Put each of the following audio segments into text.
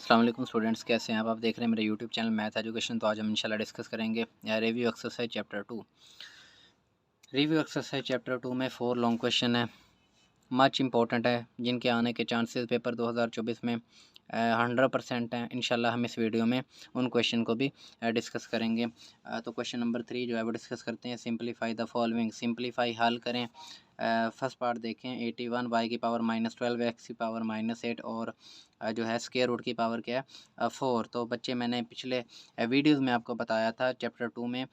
अस्सलाम वालेकुम स्टूडेंट्स, कैसे हैं आप देख रहे हैं मेरे यूट्यूब चैनल मैथ एजुकेशन। तो आज हम इंशाल्लाह डिस्कस करेंगे review exercise chapter 2। Review exercise chapter 2 में 4 लॉन्ग क्वेश्चन है, मच इंपॉर्टेंट है, जिनके आने के चांसेस पेपर 2024 में 100% हैं। इंशाल्लाह हम इस वीडियो में उन क्वेश्चन को भी डिस्कस करेंगे। तो क्वेश्चन नंबर 3 जो है वो डिस्कस करते हैं। सिंपलीफाई द फॉलोइंग, सिंपलीफाई हल करें। फर्स्ट पार्ट देखें, 81 वाई की पावर -12 एक्स की पावर -8 और जो है स्क्वायर रूट की पावर क्या है 4। तो बच्चे मैंने पिछले वीडियोज़ में आपको बताया था चैप्टर 2 में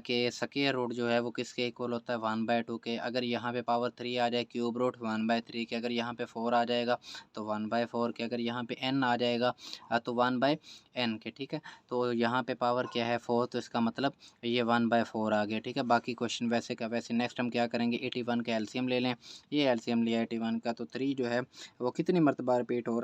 कि स्क्वायर रूट जो है वो किसके इक्वल होता है 1/2 के। अगर यहाँ पे पावर 3 आ जाए क्यूब रूट 1/3 के, अगर यहाँ पे 4 आ जाएगा तो 1/4 के, अगर यहाँ पे n आ जाएगा तो 1/n के। ठीक है, तो यहाँ पे पावर क्या है 4, तो इसका मतलब ये 1/4 आ गया। ठीक है, बाकी क्वेश्चन वैसे का वैसे। नेक्स्ट हम क्या करेंगे, 81 का एलसीएम ले लें। ये एलसीएम लिया 81 का, तो 3 जो है वो कितनी मरतबा रिपीट हो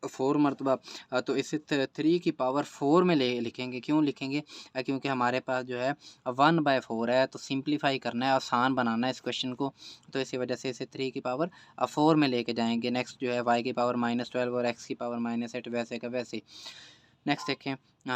4 मरतबा। तो इसे 3 की पावर 4 में ले लिखेंगे। क्यों लिखेंगे? क्योंकि हमारे पास जो है 1/4 है, तो सिंप्लीफाई करना है, आसान बनाना है इस क्वेश्चन को, तो इसी वजह से इसे 3 की पावर 4 में लेके जाएंगे। नेक्स्ट जो है y की पावर -12 और x की पावर -8 वैसे का वैसे। नेक्स्ट देखें,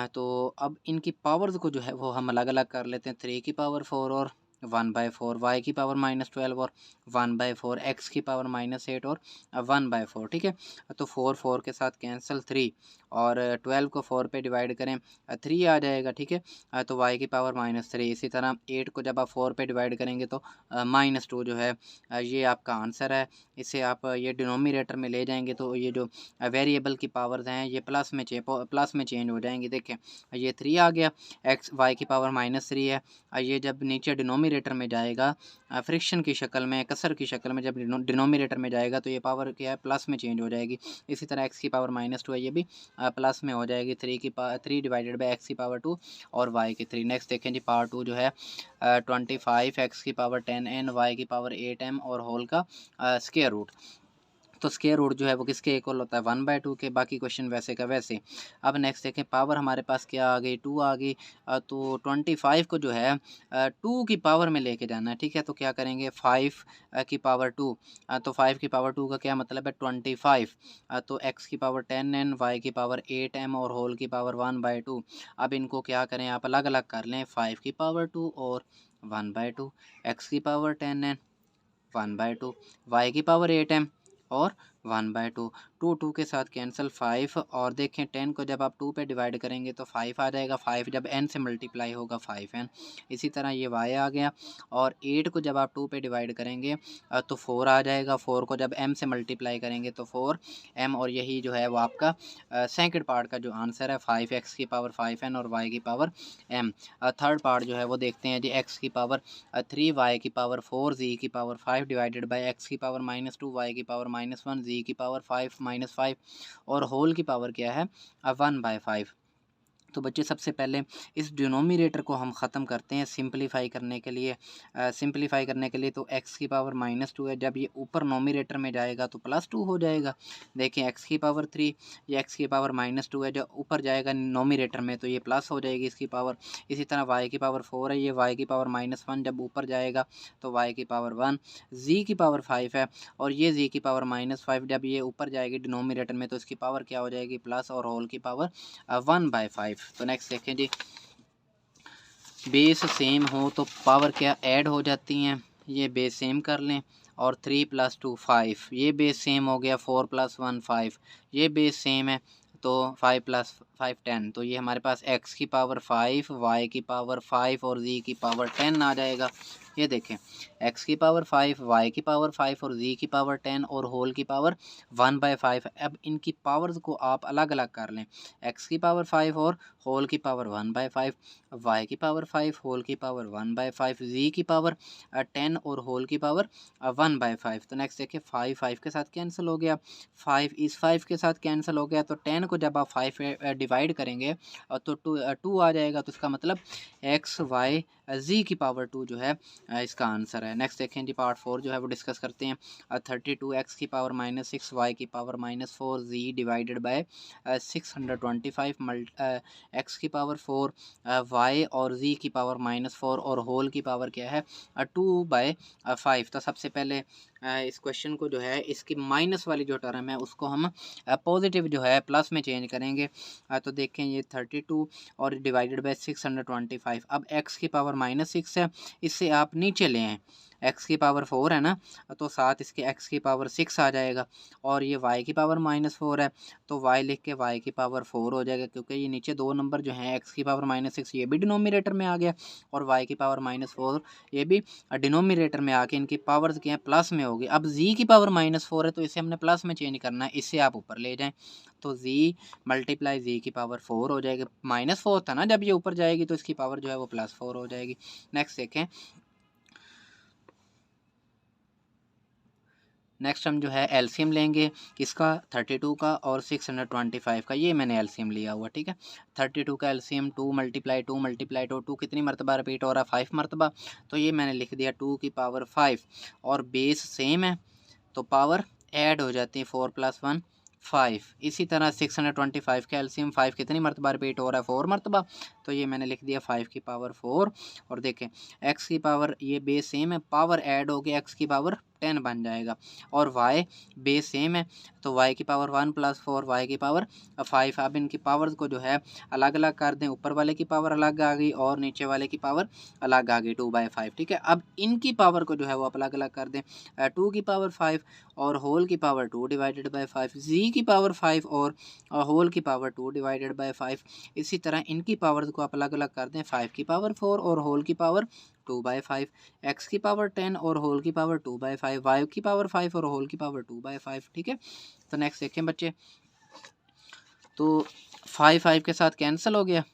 तो अब इनकी पावर्स को जो है वो हम अलग अलग कर लेते हैं। 3 की पावर 4 और 1/4, y की पावर -12 और 1/4, x की पावर -8 और 1/4। ठीक है, तो 4 के साथ कैंसिल, 3 और 12 को 4 पे डिवाइड करें 3 आ जाएगा। ठीक है, तो y की पावर -3। इसी तरह 8 को जब आप 4 पे डिवाइड करेंगे तो -2 जो है ये आपका आंसर है। इसे आप ये डिनोमिनेटर में ले जाएंगे तो ये जो वेरिएबल की पावर्स हैं ये प्लस में चेंज हो जाएंगी। देखें, ये 3 आ गया, एक्स वाई की पावर -3 है। ये जब नीचे डिनोमिनेटर में जाएगा फ्रिक्शन की शक्ल में, कसर की शक्ल में, जब डिनोमिनेटर में जाएगा तो ये पावर क्या है प्लस में चेंज हो जाएगी। इसी तरह एक्स की पावर -2 है, ये भी प्लस में हो जाएगी। 3 डिवाइडेड बाई एक्स की पावर 2 और वाई की 3। नेक्स्ट देखें जी, पावर 2 जो है 25 एक्स की पावर 10n वाई की पावर 8m और होल का स्क्वायर रूट। तो स्क्वायर रूट जो है वो किसके इक्वल होता है 1/2 के। बाकी क्वेश्चन वैसे का वैसे। अब नेक्स्ट देखें, पावर हमारे पास क्या आ गई 2 आ गई। तो 25 को जो है 2 की पावर में लेके जाना है। ठीक है, तो क्या करेंगे 5 की पावर 2। तो 5 की पावर 2 का क्या मतलब है 25। तो x की पावर 10n y की पावर 8m और होल की पावर 1/2। अब इनको क्या करें आप अलग अलग कर लें, 5 की पावर 2 और 1/2, x की पावर 10n 1/2, y की पावर 8m और 1/2। 2 के साथ कैंसिल, 5 और देखें 10 को जब आप 2 पे डिवाइड करेंगे तो 5 आ जाएगा। 5 जब n से मल्टीप्लाई होगा 5n। इसी तरह ये y आ गया, और 8 को जब आप 2 पे डिवाइड करेंगे तो 4 आ जाएगा। 4 को जब m से मल्टीप्लाई करेंगे तो 4m, और यही जो है वो आपका सेकंड पार्ट का जो आंसर है 5x की पावर 5n और y की पावर m। थर्ड पार्ट जो है वो देखते हैं जी, x की पावर 3 y की पावर 4 z की पावर 5 डिवाइडेड बाई x की पावर -2 y की पावर -1 z की पावर 5 -5 और होल की पावर क्या है 1/5। तो बच्चे सबसे पहले इस डिनोमिनेटर को हम ख़त्म करते हैं सिंपलीफाई करने के लिए। सिंपलीफाई करने के लिए तो x की पावर -2 है, जब ये ऊपर नोमिनेटर में जाएगा तो +2 हो जाएगा। देखें, x की पावर 3, ये x की पावर -2 है, जब ऊपर जाएगा नोमिनेटर में तो ये प्लस हो जाएगी इसकी पावर। इसी तरह y की पावर 4 है, ये y की पावर -1 जब ऊपर जाएगा तो y की पावर 1। z की पावर 5 है, और ये z की पावर -5 जब ये ऊपर जाएगी डिनोमिनेटर में तो इसकी पावर क्या हो जाएगी प्लस, और होल की पावर 1/5। तो नेक्स्ट देखें जी, बेस सेम हो तो पावर क्या ऐड हो जाती हैं। ये बेस सेम कर लें, और 3 + 2 5, ये बेस सेम हो गया। 4 + 1 5, ये बेस सेम है, तो 5 + 5 10। तो ये हमारे पास x की पावर 5, y की पावर 5 और z की पावर 10 आ जाएगा। ये देखें, x की पावर 5, y की पावर 5 और z की पावर 10 और होल की पावर 1/5। अब इनकी पावर्स को आप अलग अलग कर लें, x की पावर 5 और होल की पावर 1/5, y की पावर 5 होल की पावर 1/5, z की पावर 10 और होल की पावर 1/5। तो नेक्स्ट देखिए, 5 5 के साथ कैंसिल हो गया, 5 इस 5 के साथ कैंसिल हो गया। तो 10 को जब आप 5 डिवाइड करेंगे तो 2 आ जाएगा। तो इसका मतलब x y जी की पावर 2 जो है इसका आंसर है। नेक्स्ट देखें जी, पार्ट 4 जो है वो डिस्कस करते हैं। 32x की पावर -6 y की power -4 z divided by 625 x की पावर 4 y और z की पावर -4 और होल की पावर क्या है 2/5। तो सबसे पहले इस क्वेश्चन को जो है इसकी माइनस वाली जो टर्म है उसको हम पॉजिटिव जो है प्लस में चेंज करेंगे। तो देखें ये 32 और डिवाइडेड बाय 625। अब x की पावर -6 है, इससे आप नीचे ले आएँ, x की पावर 4 है ना, तो साथ इसके x की पावर 6 आ जाएगा और ये y की पावर -4 है तो y लिख के y की पावर 4 हो जाएगा, क्योंकि ये नीचे दो नंबर जो हैं x की पावर -6 ये भी डिनोमिनेटर में आ गया और y की पावर -4 ये भी डिनोमिनेटर में आके इनकी पावर्स क्या है प्लस में होगी। अब z की पावर -4 है तो इसे हमने प्लस में चेंज करना है, इससे आप ऊपर ले जाएं तो z मल्टीप्लाई z की पावर 4 हो जाएगी। -4 था ना, जब ये ऊपर जाएगी तो इसकी पावर जो है वो +4 हो जाएगी। नेक्स्ट देखें, नेक्स्ट हम जो है एलसीएम लेंगे किसका 32 का और 625 का। ये मैंने एलसीएम लिया हुआ, ठीक है। 32 का एलसीएम 2 × 2 2 कितनी मरतबा रिपीट हो रहा है 5 मरतबा, तो ये मैंने लिख दिया 2 की पावर 5 और बेस सेम है तो पावर ऐड हो जाती है 4 + 1 5। इसी तरह 625 का एलसीएम 5 कितनी मरतबा रिपीट हो रहा है 4 मरतबा, तो ये मैंने लिख दिया 5 की पावर 4 और देखें x की पावर ये बेस सेम है, पावर ऐड हो गया x की पावर 10 बन जाएगा और y बेस सेम है तो y की पावर 1 + 4 y की पावर 5। अब इनकी पावर्स को जो है अलग अलग कर दें, ऊपर वाले की पावर अलग आ गई और नीचे वाले की पावर अलग आ गई 2/5, ठीक है। अब इनकी पावर को जो है वो अलग अलग कर दें, 2 की पावर 5 और होल की पावर 2 डिवाइडेड बाय 5, जी की पावर 5 और होल की पावर 2 डिवाइडेड बाय 5। इसी तरह इनकी पावर्स को आप अलग अलग कर दें, 5 की पावर 4 और होल की पावर 2/5, x की पावर 10 और होल की पावर 2/5, y की पावर 5 और होल की पावर 2/5, ठीक है। तो नेक्स्ट देखें बच्चे, तो 5 के साथ कैंसिल हो गया,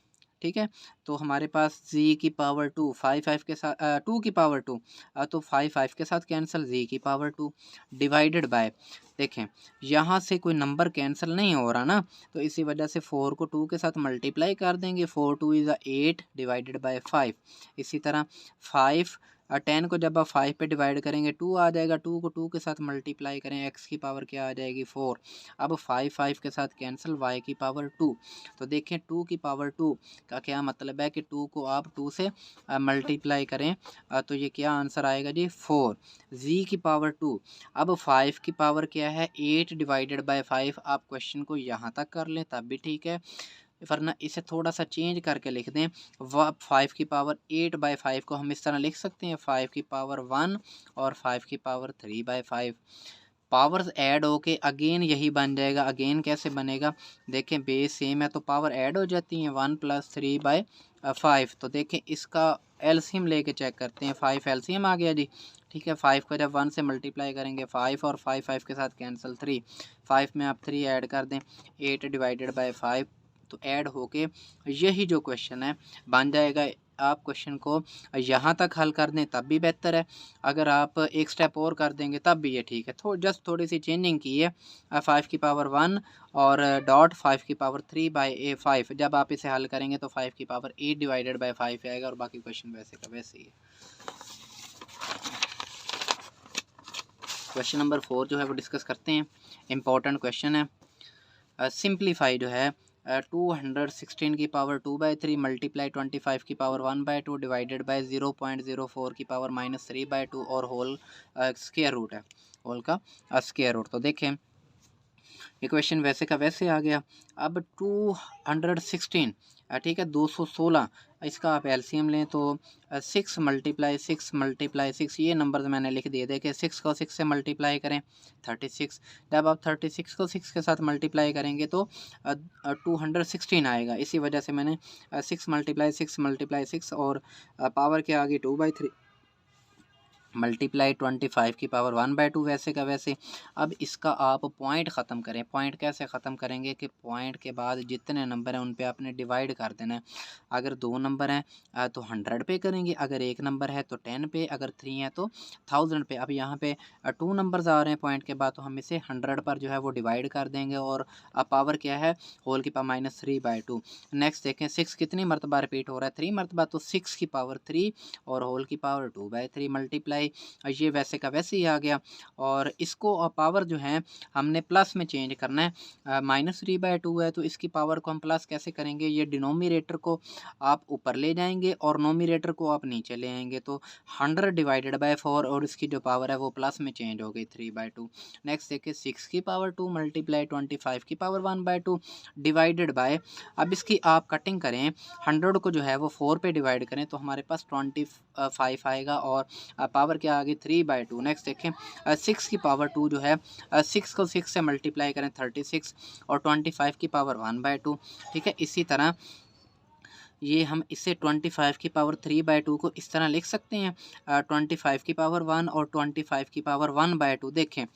ठीक है। तो हमारे पास z की पावर 2 5 के साथ 2 की पावर 2 तो 5 के साथ कैंसिल, z की पावर 2 डिवाइडेड बाय, देखें यहाँ से कोई नंबर कैंसिल नहीं हो रहा ना, तो इसी वजह से 4 को 2 के साथ मल्टीप्लाई कर देंगे, 4 2 = 8 डिवाइडेड बाय 5। इसी तरह 5 10 को जब आप 5 पे डिवाइड करेंगे 2 आ जाएगा, 2 को 2 के साथ मल्टीप्लाई करें, x की पावर क्या आ जाएगी 4। अब 5 के साथ कैंसिल, y की पावर 2, तो देखें 2 की पावर 2 का क्या मतलब है कि 2 को आप 2 से मल्टीप्लाई करें तो ये क्या आंसर आएगा जी 4। z की पावर 2, अब 5 की पावर क्या है 8 डिवाइडेड बाय 5। आप क्वेश्चन को यहाँ तक कर लें तब भी ठीक है, वरना इसे थोड़ा सा चेंज करके लिख दें। 5 की पावर 8/5 को हम इस तरह लिख सकते हैं 5 की पावर 1 और 5 की पावर 3/5। पावर्स ऐड होके अगेन यही बन जाएगा। अगेन कैसे बनेगा, देखें बेस सेम है तो पावर ऐड हो जाती हैं 1 + 3/5। तो देखें इसका एलसीएम लेके चेक करते हैं, 5 एलसीएम आ गया जी, ठीक है। 5 को जब 1 से मल्टीप्लाई करेंगे 5 और 5 के साथ कैंसिल 3, 5 में आप 3 ऐड कर दें 8 डिवाइडेड बाय 5, तो ऐड होके यही जो क्वेश्चन है बन जाएगा। आप क्वेश्चन को यहाँ तक हल कर दें तब भी बेहतर है, अगर आप एक स्टेप और कर देंगे तब भी ये ठीक है। जस्ट थोड़ी सी चेंजिंग की है, 5 की पावर 1 और डॉट 5 की पावर 3/5। जब आप इसे हल करेंगे तो 5 की पावर 8 डिवाइडेड बाय 5 आएगा और बाकी क्वेश्चन वैसे का वैसे ही है। क्वेश्चन नंबर 4 जो है वो डिस्कस करते हैं, इम्पोर्टेंट क्वेश्चन है। सिंप्लीफाई जो है 216 की पावर 2/3 मल्टीप्लाई 25 की पावर 1/2 डिवाइडेड बाय 0.04 की पावर -3/2 और होल स्क्वायर रूट है, होल का स्क्वायर रूट। तो देखें ये क्वेश्चन वैसे का वैसे आ गया। अब 216 ठीक है 216, इसका आप एलसीएम लें तो 6 × 6 ये नंबर मैंने लिख दिए। देखिए 6 को 6 से मल्टीप्लाई करें 36, जब आप 36 को 6 के साथ मल्टीप्लाई करेंगे तो 216 आएगा। इसी वजह से मैंने 6 × 6 और पावर क्या आ गई 2/3 मल्टीप्लाई 25 की पावर 1/2 वैसे का वैसे। अब इसका आप पॉइंट ख़त्म करें। पॉइंट कैसे ख़त्म करेंगे कि पॉइंट के बाद जितने नंबर हैं उन पे आपने डिवाइड कर देना है। अगर 2 नंबर हैं तो 100 पे करेंगे, अगर 1 नंबर है तो 10 पे, अगर 3 है तो 1000 पे। अब यहाँ पे 2 नंबर्स आ रहे हैं पॉइंट के बाद, तो हम इसे 100 पर जो है वो डिवाइड कर देंगे और पावर क्या है, होल की पावर -3/2। नेक्स्ट देखें 6 कितनी मरतबा रिपीट हो रहा है, 3 मरतबा, तो 6 की पावर 3 और होल की पावर 2/3 मल्टीप्लाई ये वैसे का वैसे ही आ गया। और इसको पावर जो है हमने प्लस में चेंज करना है। -3/2 है तो इसकी पावर को हम प्लस कैसे करेंगे, ये डिनोमिनेटर को आप ऊपर ले जाएंगे और नोमिनेटर को आप नीचे ले आएंगे, तो 100/4 और इसकी जो पावर है वो प्लस में चेंज हो गई 3/2। नेक्स्ट देखिए 6 की पावर 2 मल्टीप्लाई 25 की पावर 1/2 डिवाइडेड बाय, अब इसकी आप कटिंग करें, 100 को जो है वो 4 पे डिवाइड करें तो हमारे पास 25 आएगा और पावर क्या आ गई 3/2। नेक्स्ट देखें 6 की पावर 2 जो है 6 को 6 से मल्टीप्लाई करें 36 और 25 की पावर 1/2। ठीक है, इसी तरह ये हम इसे 25 की पावर 3/2 को इस तरह लिख सकते हैं 25 की पावर 1 और 25 की पावर 1/2। देखें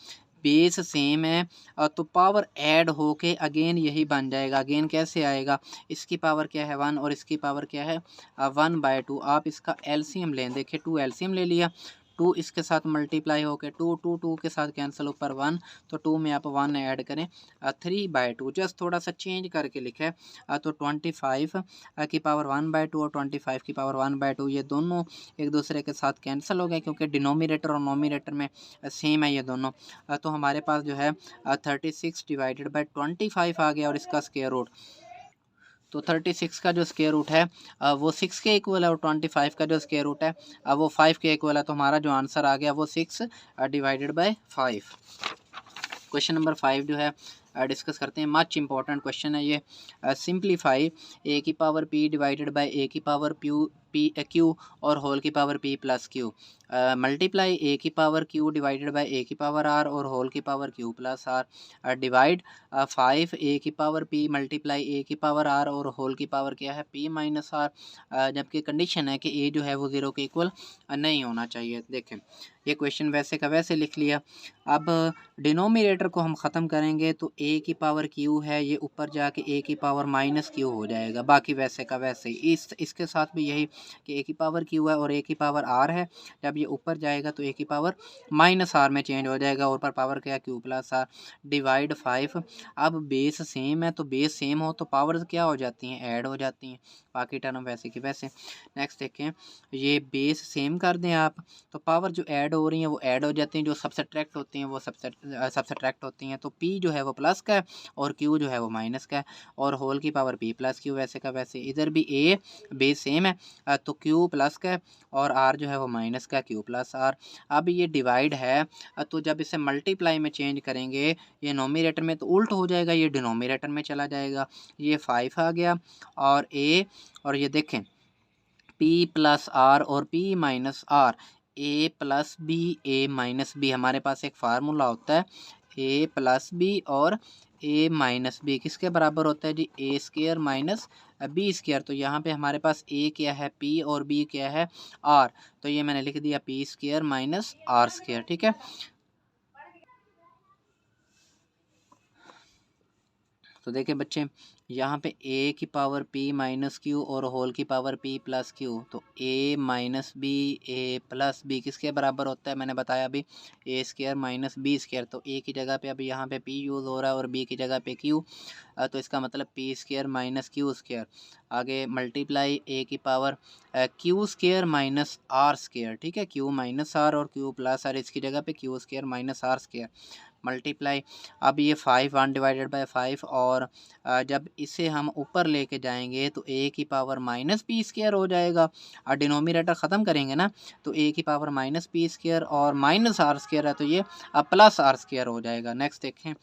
बेस सेम है तो पावर ऐड होके अगेन यही बन जाएगा। अगेन कैसे आएगा, इसकी पावर क्या है 1 और इसकी पावर क्या है 1/2। आप इसका एलसीएम लें, देखिए 2 एलसीएम ले लिया, 2 इसके साथ मल्टीप्लाई होके 2 के साथ कैंसिल ऊपर 1, तो 2 में आप 1 ऐड करें 3/2। जस्ट थोड़ा सा चेंज करके लिखा है तो 25 की पावर 1/2 और 25 की पावर 1/2 ये दोनों एक दूसरे के साथ कैंसिल हो गए क्योंकि डिनोमिनेटर और नोमिनेटर में सेम है ये दोनों। तो हमारे पास जो है 36/25 आ गया और इसका स्क्वायर रूट, तो 36 का जो स्क्वायर रूट है वो 6 के इक्वल है और 25 का जो स्क्वायर रूट है वो 5 के इक्वल है। तो हमारा जो आंसर आ गया वो 6/5। क्वेश्चन नंबर 5 जो है डिस्कस करते हैं। मच इंपॉर्टेंट क्वेश्चन है ये। सिंप्लीफाई ए की power p divided by a की पावर क्यू और होल की power p plus q. Multiply a की power q divided by a की पावर r और होल की power q plus r। Divide 5 a की पावर p मल्टीप्लाई ए की power r और होल की पावर क्या है p माइनस r। जबकि कंडीशन है कि a जो है वो 0 के इक्वल नहीं होना चाहिए। देखें ये क्वेश्चन वैसे का वैसे लिख लिया। अब डिनोमिनेटर को हम ख़त्म करेंगे तो a की पावर q है, ये ऊपर जाके a की पावर -q हो जाएगा, बाकी वैसे का वैसे ही। इसके साथ भी यही कि a की पावर q है और a की पावर r है, जब ये ऊपर जाएगा तो a की पावर -r में चेंज हो जाएगा और ऊपर पावर क्या q प्लस r। डिवाइड 5, अब बेस सेम है तो बेस सेम हो तो पावर क्या हो जाती हैं, ऐड हो जाती हैं, बाकी टर्म वैसे की वैसे। नेक्स्ट देखें ये बेस सेम कर दें आप तो पावर जो ऐड हो रही हैं वो ऐड हो जाती हैं, जो सबट्रैक्ट होती हैं वो सबट्रैक्ट होती हैं। तो p जो है वो प्लस का है और q जो है वो माइनस का है और होल की पावर p प्लस q वैसे का वैसे। इधर भी a बेस सेम है तो q प्लस का है और r जो है वो माइनस का, q प्लस r। अब ये डिवाइड है तो जब इसे मल्टीप्लाई में चेंज करेंगे ये नोमिनेटर में तो उल्ट हो जाएगा, ये डिनोमिनेटर में चला जाएगा, ये 5 आ गया और a और ये देखें p प्लस r और p minus r, a plus B a minus B. हमारे पास एक फार्मूला होता है a प्लस बी और a माइनस बी किसके बराबर होता है जी, a square minus B square. तो यहाँ पे हमारे पास a क्या है p और b क्या है r, तो ये मैंने लिख दिया p square minus r square. ठीक है, तो देखिए बच्चे यहाँ पे a की पावर p माइनस क्यू और होल की पावर p प्लस क्यू, तो a minus B a plus B किसके बराबर होता है, मैंने बताया अभी a square minus B square. तो a की जगह पे अभी यहाँ पे p यूज़ हो रहा है और b की जगह पे q, तो इसका मतलब p square minus Q square. आगे मल्टीप्लाई a की power q square minus r square. ठीक है, q माइनस r और q प्लस r, इसकी जगह पे q square minus r square multiply. अब ये 5 1/5 और जब इसे हम ऊपर लेके जाएंगे तो a की पावर माइनस पी स्क्वायर हो जाएगा और डिनोमिनेटर ख़त्म करेंगे ना तो a की पावर माइनस पी स्क्वायर और माइनस आर स्क्वायर है तो ये प्लस आर स्क्वायर हो जाएगा। नेक्स्ट देखें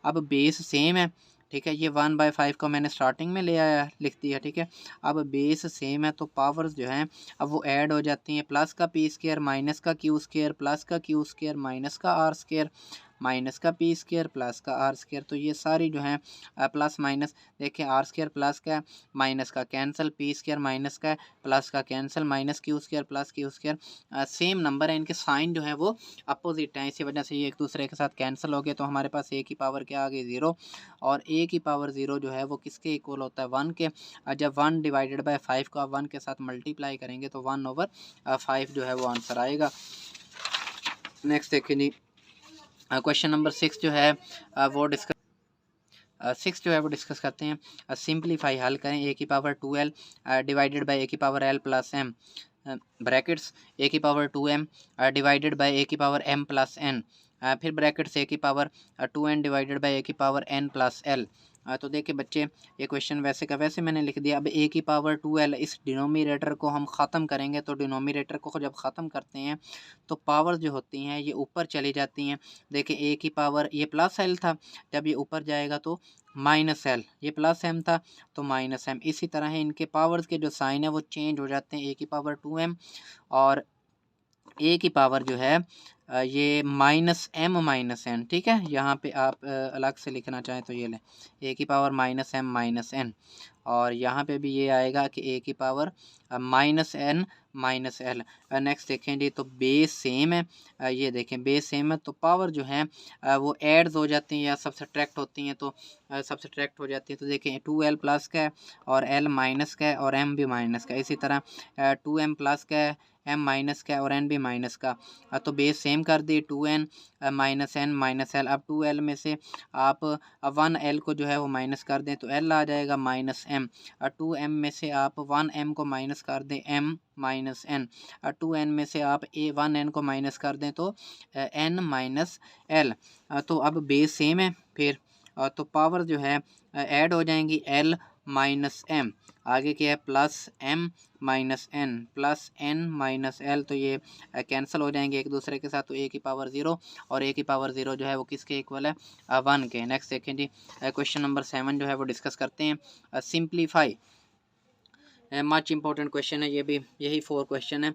अब बेस सेम है, ठीक है, ये 1/5 को मैंने स्टार्टिंग में ले आया लिख दिया। ठीक है, अब बेस सेम है तो पावर्स जो हैं अब वो ऐड हो जाती हैं, प्लस का पी स्क्वायर माइनस का क्यू स्क्वायर प्लस का क्यू स्क्वायर माइनस का आर स्क्वायर माइनस का पी स्क्वायर प्लस का आर स्क्वायर। तो ये सारी जो है प्लस माइनस, देखिए आर स्क्वायर प्लस का माइनस का कैंसिल, पी स्क्वायर माइनस का प्लस का cancel, minus Q square plus Q square. Same number है, इनके साइन जो है वो अपोजिट हैं, इसी वजह से ये एक दूसरे के साथ कैंसिल हो गए। तो हमारे पास ए की पावर क्या आ गई 0, और ए की पावर 0 जो है वो किसके इक्वल होता है 1 के। जब 1 डिवाइडेड बाय 5 को आप 1 के साथ मल्टीप्लाई करेंगे तो 1/5 जो है वो आंसर आएगा। नेक्स्ट देखिए जी, क्वेश्चन नंबर 6 जो है वो डिस्कस 6 जो है वो डिस्कस करते हैं। सिंप्लीफाई हल करें, ए की power 2l divided by a की power l plus m brackets a की power 2m divided by a की पावर m प्लस n, फिर ब्रैकेट्स ए की power 2n divided by a की पावर n प्लस l। तो देखिए बच्चे, ये क्वेश्चन वैसे का वैसे मैंने लिख दिया। अब ए की पावर 2l, इस डिनोमिनेटर को हम ख़त्म करेंगे, तो डिनोमिनेटर को जब ख़त्म करते हैं तो पावर जो होती हैं ये ऊपर चली जाती हैं। देखिए ए की पावर ये प्लस l था, जब ये ऊपर जाएगा तो माइनस l, ये प्लस m था तो माइनस m। इसी तरह है इनके पावर्स के जो साइन है वो चेंज हो जाते हैं। ए की पावर 2m और ए की पावर जो है ये माइनस m माइनस n, ठीक है। यहाँ पे आप अलग से लिखना चाहें तो ये लें ए की power minus m minus n, और यहाँ पे भी ये आएगा कि ए की power minus n minus l। Next देखें जी, तो बेस सेम है, ये देखें बेस सेम है तो पावर जो है वो एड्स हो जाती हैं या सब्सट्रैक्ट होती हैं, तो सब्सट्रैक्ट हो जाती है। तो देखें 2l प्लस का है और l माइनस का है और m भी माइनस का है। इसी तरह 2m प्लस का है, m माइनस का और n भी माइनस का। तो बेस सेम कर दी 2n minus n minus l। अब 2l में से आप 1l को जो है वो माइनस कर दें तो l आ जाएगा माइनस m, और 2m में से आप 1m को माइनस कर दें m माइनस n, और 2n में से आप 1n को माइनस कर दें तो n माइनस l। तो अब बेस सेम है, फिर तो पावर जो है ऐड हो जाएंगी l माइनस m, आगे क्या है plus m minus n plus n minus l। तो ये कैंसिल हो जाएंगे एक दूसरे के साथ, तो ए की पावर 0 और ए की पावर 0 जो है वो किसके इक्वल है 1 के। नेक्स्ट देखें जी, क्वेश्चन नंबर 7 जो है वो डिस्कस करते हैं। सिंप्लीफाई, मच इंपॉर्टेंट क्वेश्चन है ये भी, यही 4 क्वेश्चन है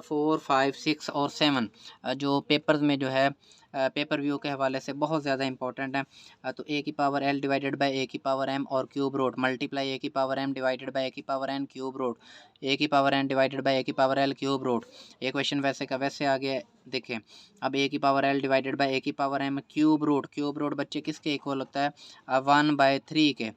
4, 5, 6 और 7 जो पेपर्स में जो है पेपर व्यू के हवाले से बहुत ज़्यादा इंपॉर्टेंट है। तो ए की power l divided by a की पावर m और क्यूब रूट मल्टीप्लाई ए की power m divided by a की पावर n क्यूब रूट, ए की power n divided by a की पावर l क्यूब रूट। ये क्वेश्चन वैसे का वैसे आ गया, देखें अब ए की power l divided by a की पावर m क्यूब रूट बच्चे किसके इक्वल होता है 1/3 के।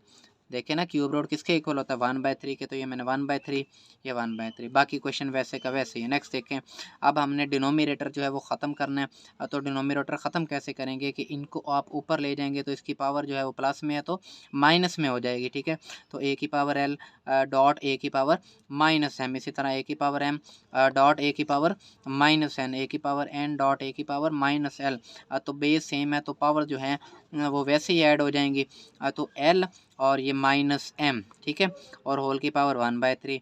देखें ना क्यूब रूट किसके इक्वल होता है 1/3 के, तो ये मैंने 1/3 ये 1/3, बाकी क्वेश्चन वैसे का वैसे ही। नेक्स्ट देखें, अब हमने डिनोमिनेटर जो है वो ख़त्म करना है। तो डिनोमिनेटर ख़त्म कैसे करेंगे कि इनको आप ऊपर ले जाएंगे तो इसकी पावर जो है वो प्लस में है तो माइनस में हो जाएगी, ठीक है। तो ए की पावर l डॉट ए की पावर माइनस m, इसी तरह ए की पावर m डॉट ए की पावर माइनस n, ए की पावर n डॉट ए की पावर माइनस l। तो बेस सेम है तो पावर जो है वो वैसे ही ऐड हो जाएंगी, तो l और ये माइनस m, ठीक है, और होल की power 1/3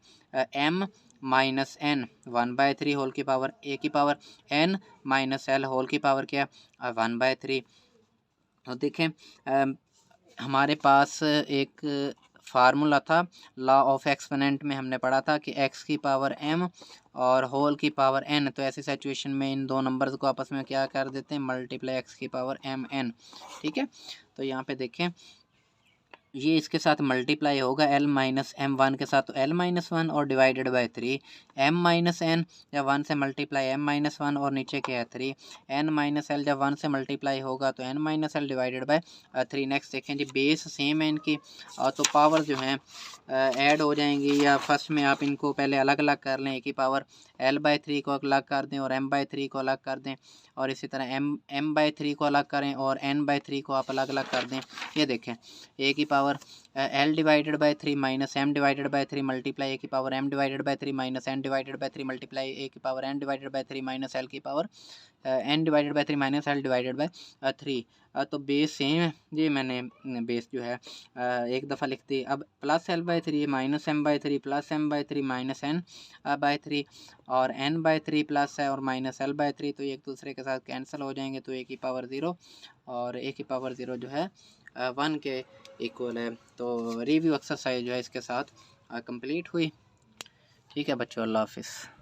m minus n 1/3 whole की पावर a की power n minus l whole की पावर क्या 1/3। तो देखें हमारे पास एक फार्मूला था लॉ ऑफ एक्सपोनेंट में, हमने पढ़ा था कि x की पावर m और होल की पावर n, तो ऐसी सिचुएशन में इन दो नंबर्स को आपस में क्या कर देते हैं मल्टीप्लाई x की पावर m n, ठीक है। तो यहाँ पे देखें ये इसके साथ मल्टीप्लाई होगा l माइनस m 1 के साथ, तो l माइनस 1 और divided by 3 m minus n, जब 1 से मल्टीप्लाई m माइनस 1 और नीचे क्या है 3 n माइनस l, जब 1 से मल्टीप्लाई होगा तो n minus l divided by 3। Next देखें जी, बेस सेम है इनकी, और तो पावर जो है ऐड हो जाएंगी, या फर्स्ट में आप इनको पहले अलग अलग कर लें, ए की पावर l/3 को अलग कर दें और m/3 को अलग कर दें, और इसी तरह m/3 को अलग करें और n/3 को आप अलग अलग कर दें। ये देखें ए की power l divided by 3 minus m divided by 3 multiply a की power m divided by 3 minus n divided by 3 multiply a की power n divided by 3 minus l की power n divided by 3 minus l divided by 3। तो base same है, ये मैंने base जो है एक दफ़ा लिख दी। अब plus l/3 minus m/3 plus m/3 minus n/3 और n/3 प्लस है और माइनस l/3, तो ये एक दूसरे के साथ कैंसिल हो जाएंगे, तो ए की पावर 0 और ए की पावर 0 जो है 1 के इक्वल है। तो रिव्यू एक्सरसाइज जो है इसके साथ कंप्लीट हुई, ठीक है बच्चों, अल्लाह हाफिज़।